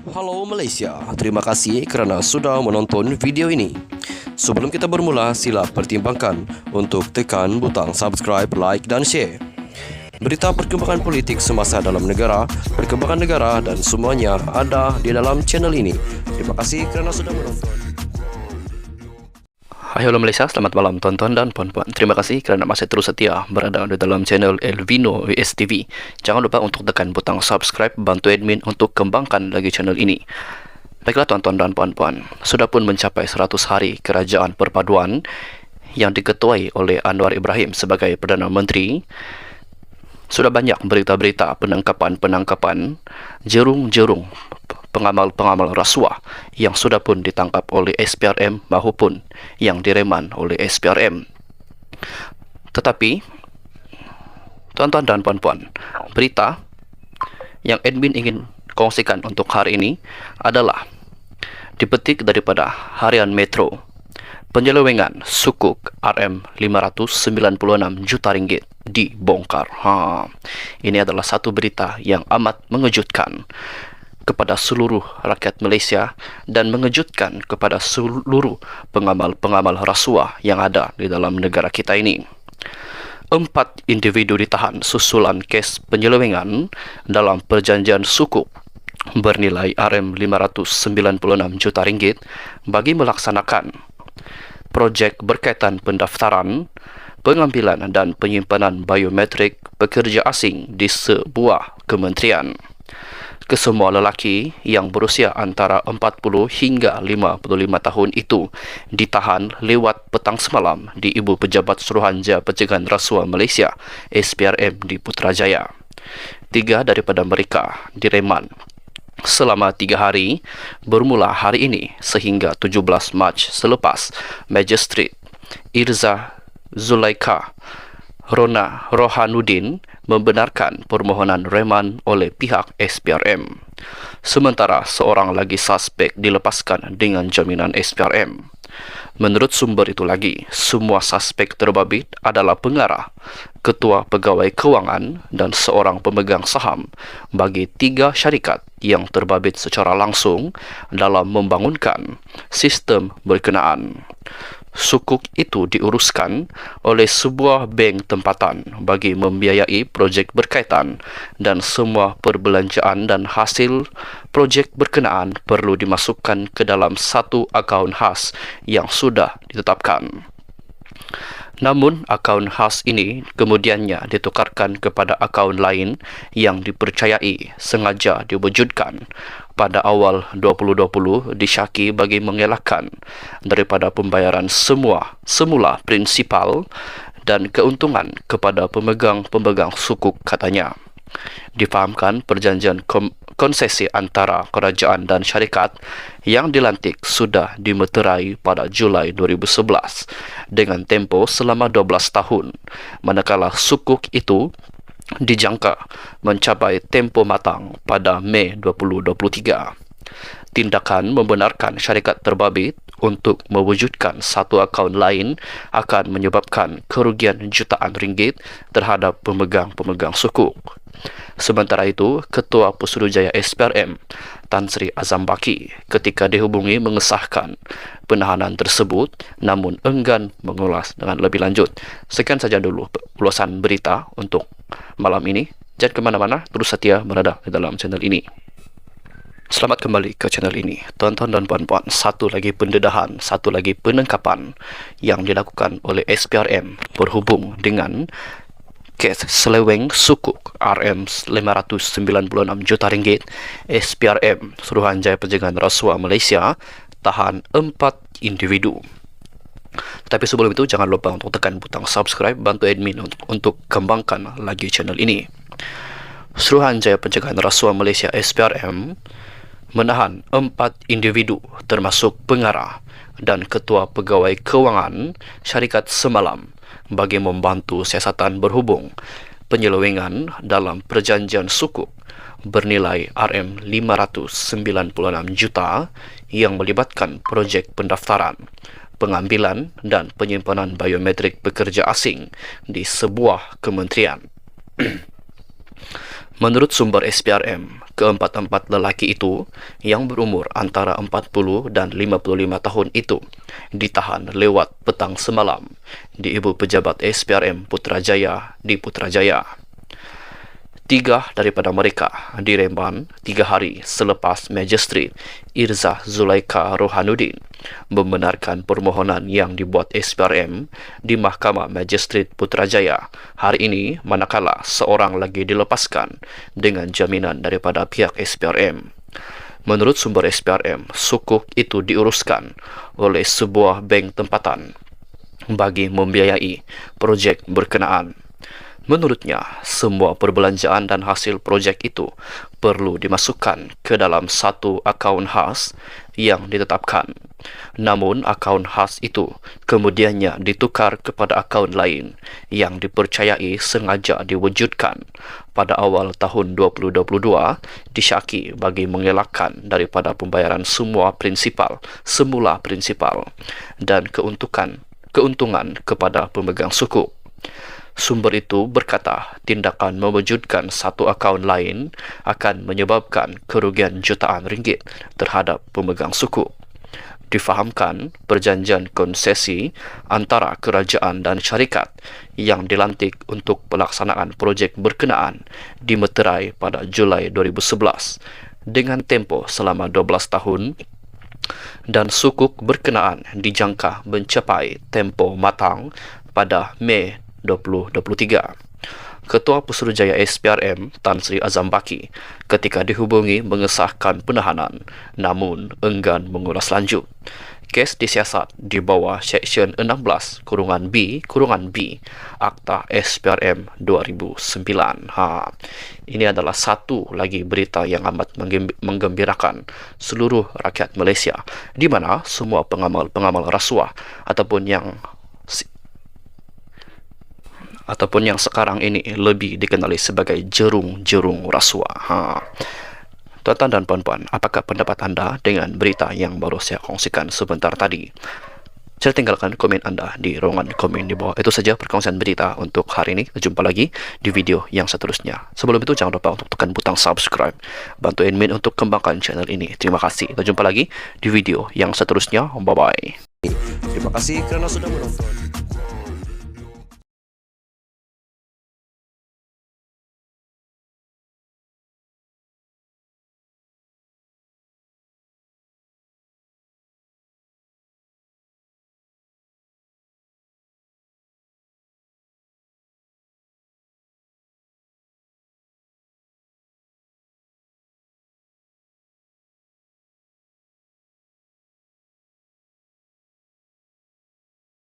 Halo Malaysia, terima kasih kerana sudah menonton video ini. Sebelum kita bermula, sila pertimbangkan untuk tekan butang subscribe, like dan share. Berita perkembangan politik semasa dalam negara, perkembangan negara dan semuanya ada di dalam channel ini. Terima kasih kerana sudah menonton. Hai halo Malaysia, selamat malam tuan-tuan dan puan-puan. Terima kasih kerana masih terus setia berada di dalam channel Elvino WSTV. Jangan lupa untuk tekan butang subscribe, bantu admin untuk kembangkan lagi channel ini. Baiklah tuan-tuan dan puan-puan, sudah pun mencapai 100 hari kerajaan perpaduan yang diketuai oleh Anwar Ibrahim sebagai Perdana Menteri. Sudah banyak berita-berita penangkapan-penangkapan, jerung-jerung pengamal-pengamal rasuah yang sudah pun ditangkap oleh SPRM maupun yang direman oleh SPRM. Tetapi, tuan-tuan dan puan-puan, berita yang admin ingin kongsikan untuk hari ini adalah dipetik daripada Harian Metro. Penyelewengan sukuk RM596 juta ringgit dibongkar. Ini adalah satu berita yang amat mengejutkan kepada seluruh rakyat Malaysia dan mengejutkan kepada seluruh pengamal-pengamal rasuah yang ada di dalam negara kita ini. 4 individu ditahan susulan kes penyelewengan dalam perjanjian sukuk bernilai RM596 juta ringgit bagi melaksanakan projek berkaitan pendaftaran, pengambilan dan penyimpanan biometrik pekerja asing di sebuah kementerian. Kesemua lelaki yang berusia antara 40 hingga 55 tahun itu ditahan lewat petang semalam di Ibu Pejabat Suruhanjaya Pencegahan Rasuah Malaysia SPRM di Putrajaya. 3 daripada mereka direman selama 3 hari bermula hari ini sehingga 17 Mac selepas Magistrate Irza Zulaika Rona Rohanuddin membenarkan permohonan reman oleh pihak SPRM. Sementara seorang lagi suspek dilepaskan dengan jaminan SPRM. Menurut sumber itu lagi, semua suspek terbabit adalah pengarah, ketua pegawai kewangan dan seorang pemegang saham bagi 3 syarikat yang terbabit secara langsung dalam membangunkan sistem berkenaan. Sukuk itu diuruskan oleh sebuah bank tempatan bagi membiayai projek berkaitan dan semua perbelanjaan dan hasil projek berkenaan perlu dimasukkan ke dalam satu akaun khas yang sudah ditetapkan. Namun, akaun khas ini kemudiannya ditukarkan kepada akaun lain yang dipercayai sengaja diwujudkan pada awal 2020 disyaki bagi mengelakkan daripada pembayaran semula prinsipal dan keuntungan kepada pemegang-pemegang sukuk katanya. Difahamkan perjanjian konsesi antara kerajaan dan syarikat yang dilantik sudah dimeterai pada Julai 2011 dengan tempoh selama 12 tahun, manakala sukuk itu dijangka mencapai tempoh matang pada Mei 2023. Tindakan membenarkan syarikat terbabit untuk mewujudkan satu akaun lain akan menyebabkan kerugian jutaan ringgit terhadap pemegang-pemegang sukuk. Sementara itu, Ketua Pesuruhjaya SPRM Tan Sri Azam Baki ketika dihubungi mengesahkan penahanan tersebut namun enggan mengulas dengan lebih lanjut. Sekian saja dulu ulasan berita untuk malam ini. Jangan ke mana-mana, terus setia berada di dalam channel ini. Selamat kembali ke channel ini. Tuan-tuan dan puan-puan, satu lagi pendedahan, satu lagi penangkapan yang dilakukan oleh SPRM berhubung dengan kes seleweng sukuk RM596 juta ringgit. SPRM Suruhanjaya Pencegahan Rasuah Malaysia tahan 4 individu. Tapi sebelum itu, jangan lupa untuk tekan butang subscribe, bantu admin untuk kembangkan lagi channel ini. Suruhanjaya Pencegahan Rasuah Malaysia SPRM menahan 4 individu termasuk pengarah dan ketua pegawai kewangan syarikat semalam bagi membantu siasatan berhubung penyelewengan dalam perjanjian sukuk bernilai RM596 juta yang melibatkan projek pendaftaran, pengambilan dan penyimpanan biometrik pekerja asing di sebuah kementerian. Menurut sumber SPRM, Keempat-empat lelaki itu yang berumur antara 40 dan 55 tahun itu ditahan lewat petang semalam di Ibu Pejabat SPRM Putrajaya di Putrajaya. 3 daripada mereka direman 3 hari selepas Magistrate Irzah Zulaika Rohanuddin membenarkan permohonan yang dibuat SPRM di Mahkamah Magistrate Putrajaya hari ini, manakala seorang lagi dilepaskan dengan jaminan daripada pihak SPRM. Menurut sumber SPRM, sukuk itu diuruskan oleh sebuah bank tempatan bagi membiayai projek berkenaan. Menurutnya, semua perbelanjaan dan hasil projek itu perlu dimasukkan ke dalam satu akaun khas yang ditetapkan. Namun, akaun khas itu kemudiannya ditukar kepada akaun lain yang dipercayai sengaja diwujudkan pada awal tahun 2022 disyaki bagi mengelakkan daripada pembayaran semula prinsipal dan keuntungan kepada pemegang sukuk. Sumber itu berkata tindakan mewujudkan satu akaun lain akan menyebabkan kerugian jutaan ringgit terhadap pemegang sukuk. Difahamkan perjanjian konsesi antara kerajaan dan syarikat yang dilantik untuk pelaksanaan projek berkenaan dimeterai pada Julai 2011 dengan tempoh selama 12 tahun dan sukuk berkenaan dijangka mencapai tempoh matang pada Mei 2023. Ketua Pesuruhjaya SPRM Tan Sri Azam Baki ketika dihubungi mengesahkan penahanan namun enggan mengulas lanjut. Kes disiasat di bawah Seksyen 16(B) Akta SPRM 2009. Ini adalah satu lagi berita yang amat menggembirakan seluruh rakyat Malaysia, di mana semua pengamal rasuah ataupun yang sekarang ini lebih dikenali sebagai jerung rasuah. Tuan-tuan dan puan-puan, apakah pendapat anda dengan berita yang baru saya kongsikan sebentar tadi? Sila tinggalkan komen anda di ruangan komen di bawah. Itu saja perkongsian berita untuk hari ini. Jumpa lagi di video yang seterusnya. Sebelum itu, jangan lupa untuk tekan butang subscribe. Bantu admin untuk kembangkan channel ini. Terima kasih. Kita jumpa lagi di video yang seterusnya. Bye-bye. Terima kasih kerana sudah menonton.